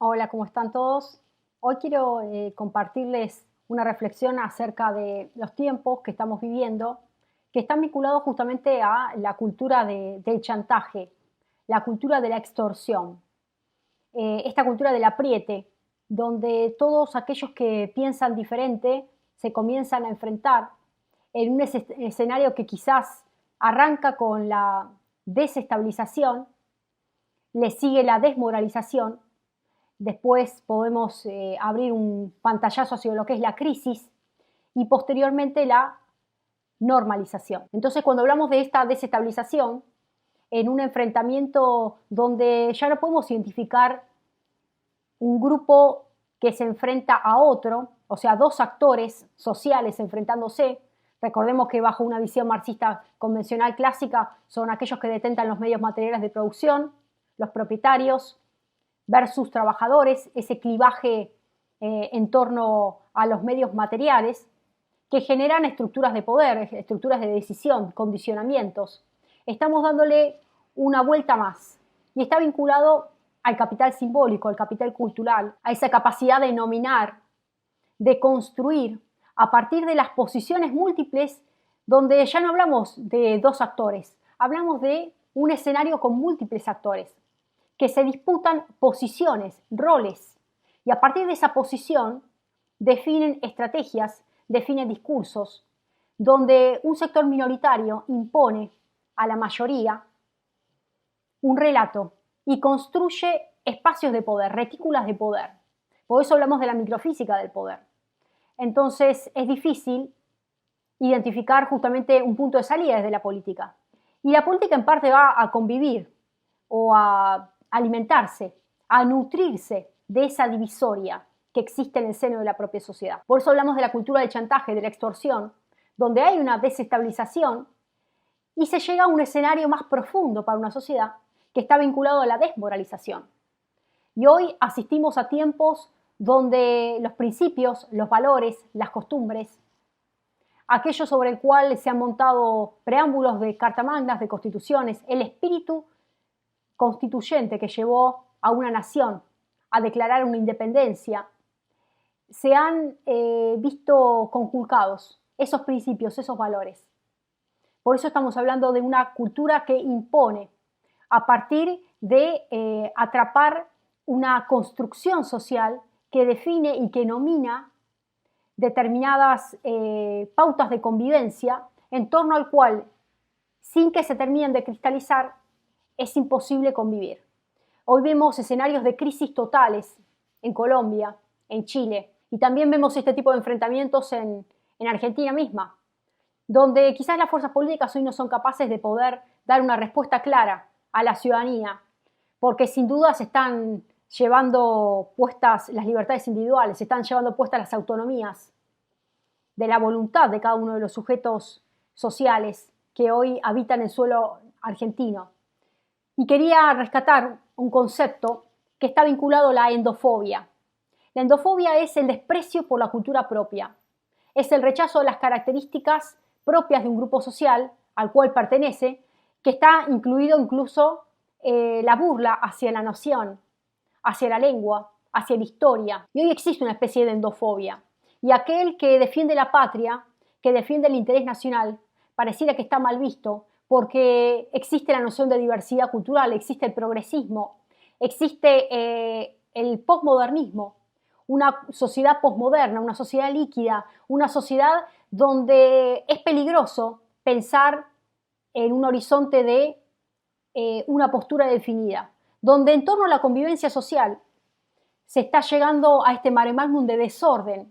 Hola, ¿cómo están todos? Hoy quiero compartirles una reflexión acerca de los tiempos que estamos viviendo, que están vinculados justamente a la cultura del chantaje, la cultura de la extorsión, esta cultura del apriete, donde todos aquellos que piensan diferente se comienzan a enfrentar en un escenario que quizás arranca con la desestabilización, le sigue la desmoralización. Después podemos abrir un pantallazo hacia lo que es la crisis y posteriormente la normalización. Entonces, cuando hablamos de esta desestabilización, en un enfrentamiento donde ya no podemos identificar un grupo que se enfrenta a otro, o sea, dos actores sociales enfrentándose. Recordemos que bajo una visión marxista convencional clásica son aquellos que detentan los medios materiales de producción, los propietarios, versus trabajadores, ese clivaje en torno a los medios materiales que generan estructuras de poder, estructuras de decisión, condicionamientos. Estamos dándole una vuelta más y está vinculado al capital simbólico, al capital cultural, a esa capacidad de nominar, de construir a partir de las posiciones múltiples, donde ya no hablamos de dos actores, hablamos de un escenario con múltiples actores que se disputan posiciones, roles, y a partir de esa posición definen estrategias, definen discursos, donde un sector minoritario impone a la mayoría un relato y construye espacios de poder, retículas de poder. Por eso hablamos de la microfísica del poder. Entonces es difícil identificar justamente un punto de salida desde la política. Y la política en parte va a convivir o a alimentarse, a nutrirse de esa divisoria que existe en el seno de la propia sociedad. Por eso hablamos de la cultura del chantaje, de la extorsión, donde hay una desestabilización y se llega a un escenario más profundo para una sociedad que está vinculado a la desmoralización. Y hoy asistimos a tiempos donde los principios, los valores, las costumbres, aquello sobre el cual se han montado preámbulos de cartamagnas, de constituciones, el espíritu constituyente que llevó a una nación a declarar una independencia, se han visto conculcados esos principios, esos valores. Por eso estamos hablando de una cultura que impone a partir de atrapar una construcción social que define y que nomina determinadas pautas de convivencia en torno al cual, sin que se terminen de cristalizar, es imposible convivir. Hoy vemos escenarios de crisis totales en Colombia, en Chile, y también vemos este tipo de enfrentamientos en Argentina misma, donde quizás las fuerzas políticas hoy no son capaces de poder dar una respuesta clara a la ciudadanía, porque sin duda se están llevando puestas las libertades individuales, se están llevando puestas las autonomías de la voluntad de cada uno de los sujetos sociales que hoy habitan el suelo argentino. Y quería rescatar un concepto que está vinculado a la endofobia. La endofobia es el desprecio por la cultura propia, es el rechazo de las características propias de un grupo social al cual pertenece, que está incluido incluso la burla hacia la nación, hacia la lengua, hacia la historia. Y hoy existe una especie de endofobia. Y aquel que defiende la patria, que defiende el interés nacional, pareciera que está mal visto, porque existe la noción de diversidad cultural, existe el progresismo, existe el posmodernismo, una sociedad posmoderna, una sociedad líquida, una sociedad donde es peligroso pensar en un horizonte de una postura definida, donde en torno a la convivencia social se está llegando a este mare magnum de desorden.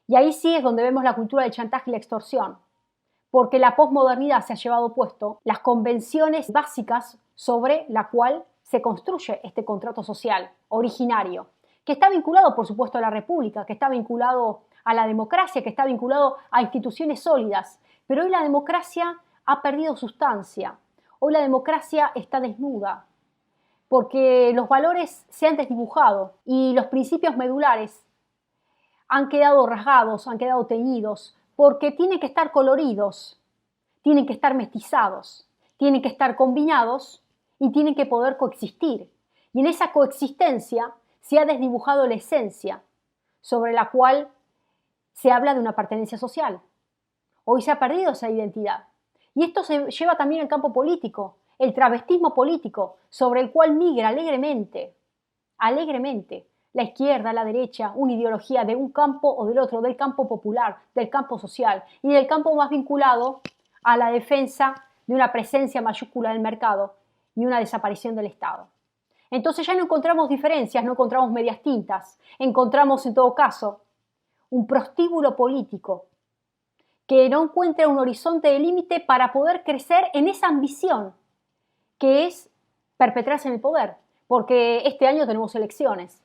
Y ahí sí es donde vemos la cultura del chantaje y la extorsión, porque la posmodernidad se ha llevado puesto las convenciones básicas sobre la cual se construye este contrato social originario, que está vinculado, por supuesto, a la república, que está vinculado a la democracia, que está vinculado a instituciones sólidas. Pero hoy la democracia ha perdido sustancia. Hoy la democracia está desnuda, porque los valores se han desdibujado y los principios medulares han quedado rasgados, han quedado teñidos, porque tienen que estar coloridos, tienen que estar mestizados, tienen que estar combinados y tienen que poder coexistir. Y en esa coexistencia se ha desdibujado la esencia sobre la cual se habla de una pertenencia social. Hoy se ha perdido esa identidad. Y esto se lleva también al campo político, el travestismo político, sobre el cual migra alegremente, la izquierda, la derecha, una ideología de un campo o del otro, del campo popular, del campo social y del campo más vinculado a la defensa de una presencia mayúscula del mercado y una desaparición del Estado. Entonces ya no encontramos diferencias, no encontramos medias tintas, encontramos en todo caso un prostíbulo político que no encuentra un horizonte de límite para poder crecer en esa ambición que es perpetrarse en el poder, porque este año tenemos elecciones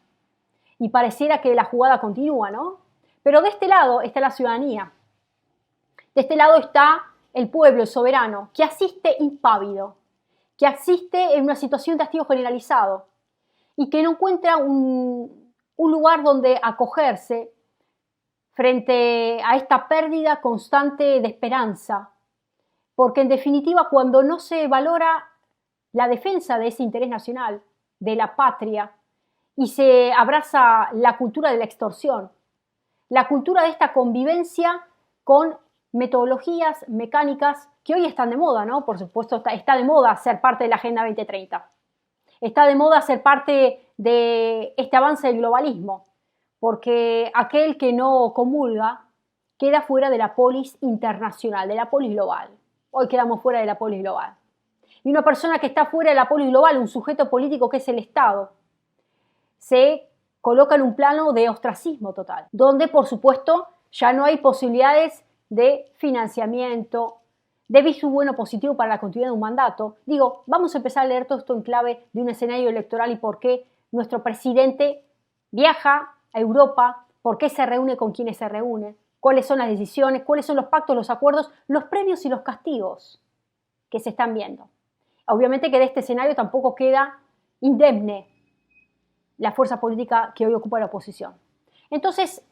y pareciera que la jugada continúa, ¿no? Pero de este lado está la ciudadanía, de este lado está el pueblo, el soberano, que asiste impávido, que asiste en una situación de hastío generalizado y que no encuentra un lugar donde acogerse frente a esta pérdida constante de esperanza, porque en definitiva cuando no se valora la defensa de ese interés nacional, de la patria, y se abraza la cultura de la extorsión, la cultura de esta convivencia con metodologías mecánicas que hoy están de moda, ¿no? Por supuesto está de moda ser parte de la Agenda 2030, está de moda ser parte de este avance del globalismo, porque aquel que no comulga queda fuera de la polis internacional, de la polis global. Hoy quedamos fuera de la polis global. Y una persona que está fuera de la polis global, un sujeto político que es el Estado, se coloca en un plano de ostracismo total, donde por supuesto ya no hay posibilidades de financiamiento, de visto bueno positivo para la continuidad de un mandato. Digo, vamos a empezar a leer todo esto en clave de un escenario electoral y por qué nuestro presidente viaja a Europa, por qué se reúne con quienes se reúne, cuáles son las decisiones, cuáles son los pactos, los acuerdos, los premios y los castigos que se están viendo. Obviamente que de este escenario tampoco queda indemne la fuerza política que hoy ocupa la oposición. Entonces,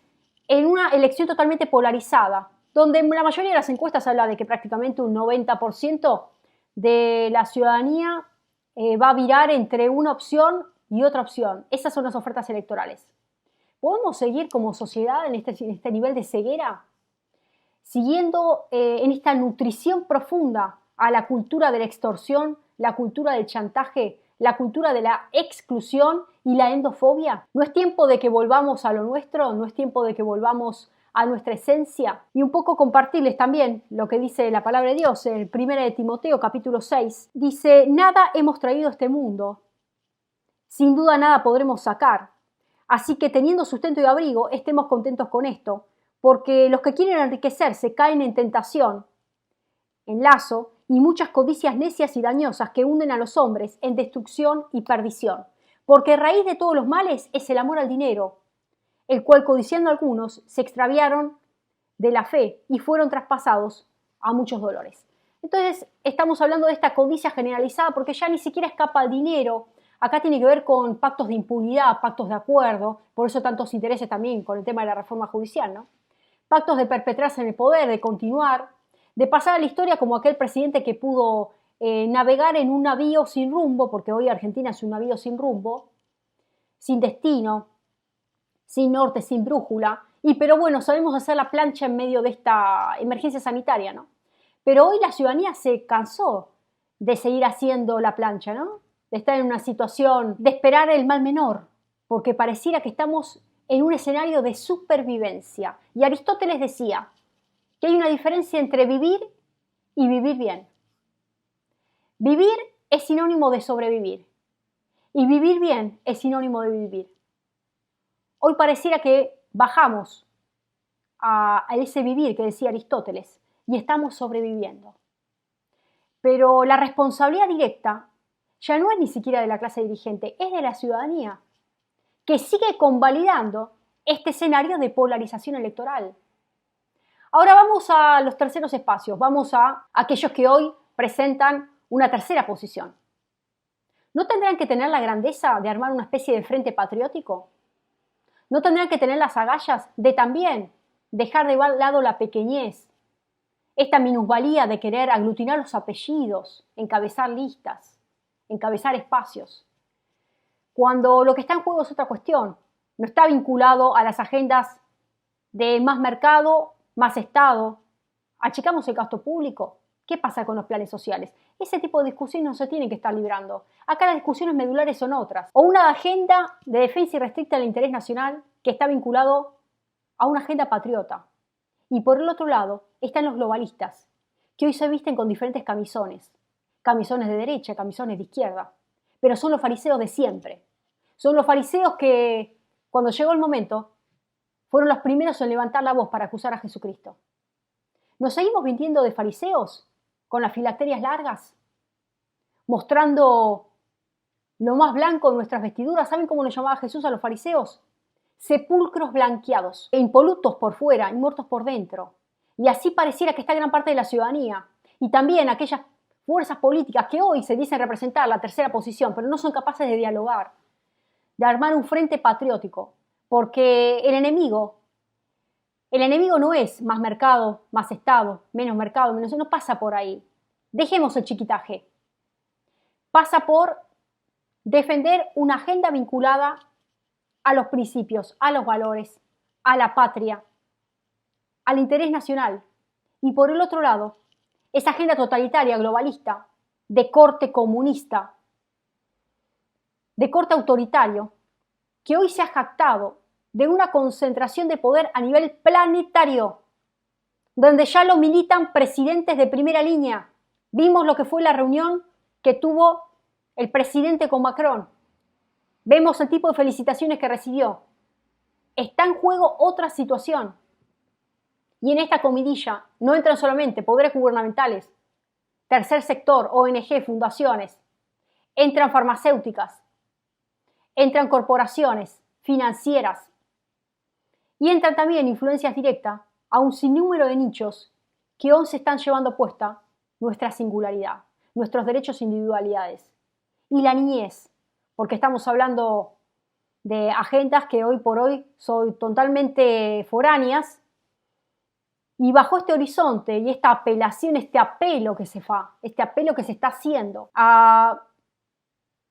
en una elección totalmente polarizada, donde la mayoría de las encuestas habla de que prácticamente un 90% de la ciudadanía va a virar entre una opción y otra opción. Esas son las ofertas electorales. ¿Podemos seguir como sociedad en este nivel de ceguera? Siguiendo en esta nutrición profunda a la cultura de la extorsión, la cultura del chantaje, la cultura de la exclusión y la endofobia. ¿No es tiempo de que volvamos a lo nuestro? ¿No es tiempo de que volvamos a nuestra esencia? Y un poco compartirles también lo que dice la palabra de Dios en 1 de Timoteo capítulo 6. Dice, nada hemos traído a este mundo, sin duda nada podremos sacar. Así que teniendo sustento y abrigo, estemos contentos con esto, porque los que quieren enriquecerse caen en tentación, en lazo y muchas codicias necias y dañosas que hunden a los hombres en destrucción y perdición. Porque raíz de todos los males es el amor al dinero, el cual codiciando algunos se extraviaron de la fe y fueron traspasados a muchos dolores. Entonces estamos hablando de esta codicia generalizada porque ya ni siquiera escapa al dinero. Acá tiene que ver con pactos de impunidad, pactos de acuerdo, por eso tantos intereses también con el tema de la reforma judicial, ¿no? Pactos de perpetrarse en el poder, de continuar, de pasar a la historia como aquel presidente que pudo navegar en un navío sin rumbo, porque hoy Argentina es un navío sin rumbo, sin destino, sin norte, sin brújula, pero bueno, sabemos hacer la plancha en medio de esta emergencia sanitaria, ¿no? Pero hoy la ciudadanía se cansó de seguir haciendo la plancha, ¿no? De estar en una situación de esperar el mal menor, porque pareciera que estamos en un escenario de supervivencia. Y Aristóteles decía que hay una diferencia entre vivir y vivir bien. Vivir es sinónimo de sobrevivir y vivir bien es sinónimo de vivir. Hoy pareciera que bajamos a ese vivir que decía Aristóteles y estamos sobreviviendo. Pero la responsabilidad directa ya no es ni siquiera de la clase dirigente, es de la ciudadanía, que sigue convalidando este escenario de polarización electoral. Ahora vamos a los terceros espacios, vamos a aquellos que hoy presentan una tercera posición. ¿No tendrán que tener la grandeza de armar una especie de frente patriótico? ¿No tendrán que tener las agallas de también dejar de lado la pequeñez, esta minusvalía de querer aglutinar los apellidos, encabezar listas, encabezar espacios? cuando lo que está en juego es otra cuestión. No está vinculado a las agendas de más mercado, más Estado. ¿Achicamos el gasto público? ¿Qué pasa con los planes sociales? Ese tipo de discusiones no se tienen que estar librando. Acá las discusiones medulares son otras. O una agenda de defensa irrestricta del interés nacional que está vinculado a una agenda patriota. Y por el otro lado están los globalistas, que hoy se visten con diferentes camisones. Camisones de derecha, camisones de izquierda. Pero son los fariseos de siempre. Son los fariseos que, cuando llegó el momento, fueron los primeros en levantar la voz para acusar a Jesucristo. ¿Nos seguimos vistiendo de fariseos con las filacterias largas? Mostrando lo más blanco de nuestras vestiduras. ¿Saben cómo lo llamaba Jesús a los fariseos? Sepulcros blanqueados, e impolutos por fuera y muertos por dentro. Y así pareciera que está gran parte de la ciudadanía. Y también aquellas fuerzas políticas que hoy se dicen representar la tercera posición, pero no son capaces de dialogar, de armar un frente patriótico. Porque el enemigo no es más mercado, más Estado, menos, no pasa por ahí. Dejemos el chiquitaje. Pasa por defender una agenda vinculada a los principios, a los valores, a la patria, al interés nacional. Y por el otro lado, esa agenda totalitaria, globalista, de corte comunista, de corte autoritario, que hoy se ha jactado de una concentración de poder a nivel planetario, donde ya lo militan presidentes de primera línea. Vimos lo que fue la reunión que tuvo el presidente con Macron. Vemos el tipo de felicitaciones que recibió. Está en juego otra situación. Y en esta comidilla no entran solamente poderes gubernamentales, tercer sector, ONG, fundaciones. Entran farmacéuticas, entran corporaciones financieras y entran también influencias directas a un sinnúmero de nichos que hoy se están llevando puesta nuestra singularidad, nuestros derechos e individualidades. Y la niñez, porque estamos hablando de agendas que hoy por hoy son totalmente foráneas, y bajo este horizonte y esta apelación, este apelo que se está haciendo a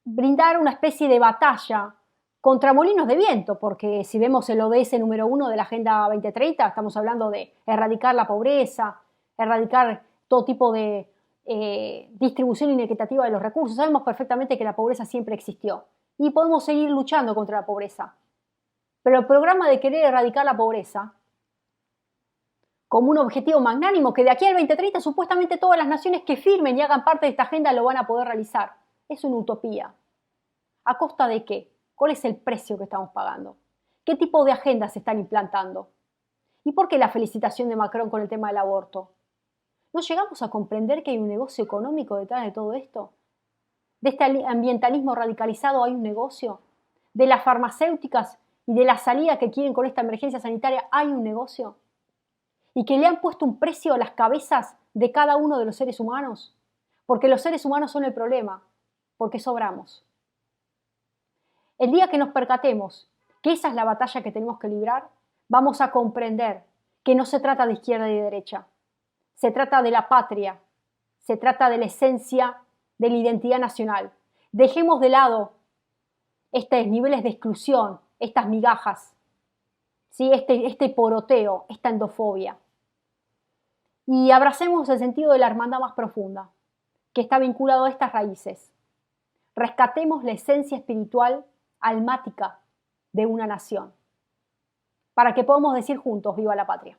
brindar una especie de batalla contra molinos de viento, porque si vemos el ODS número 1 de la Agenda 2030, estamos hablando de erradicar la pobreza, erradicar todo tipo de distribución inequitativa de los recursos. Sabemos perfectamente que la pobreza siempre existió y podemos seguir luchando contra la pobreza. Pero el programa de querer erradicar la pobreza como un objetivo magnánimo que de aquí al 2030 supuestamente todas las naciones que firmen y hagan parte de esta agenda lo van a poder realizar. Es una utopía. ¿A costa de qué? ¿Cuál es el precio que estamos pagando? ¿Qué tipo de agendas se están implantando? ¿Y por qué la felicitación de Macron con el tema del aborto? ¿No llegamos a comprender que hay un negocio económico detrás de todo esto? ¿De este ambientalismo radicalizado hay un negocio? ¿De las farmacéuticas y de la salida que quieren con esta emergencia sanitaria hay un negocio? ¿Y que le han puesto un precio a las cabezas de cada uno de los seres humanos? Porque los seres humanos son el problema, porque sobramos. El día que nos percatemos que esa es la batalla que tenemos que librar, vamos a comprender que no se trata de izquierda y de derecha. Se trata de la patria, se trata de la esencia de la identidad nacional. Dejemos de lado estos niveles de exclusión, estas migajas, ¿sí? este poroteo, esta endofobia. Y abracemos el sentido de la hermandad más profunda, que está vinculado a estas raíces. Rescatemos la esencia espiritual almática de una nación, para que podamos decir juntos, ¡viva la patria!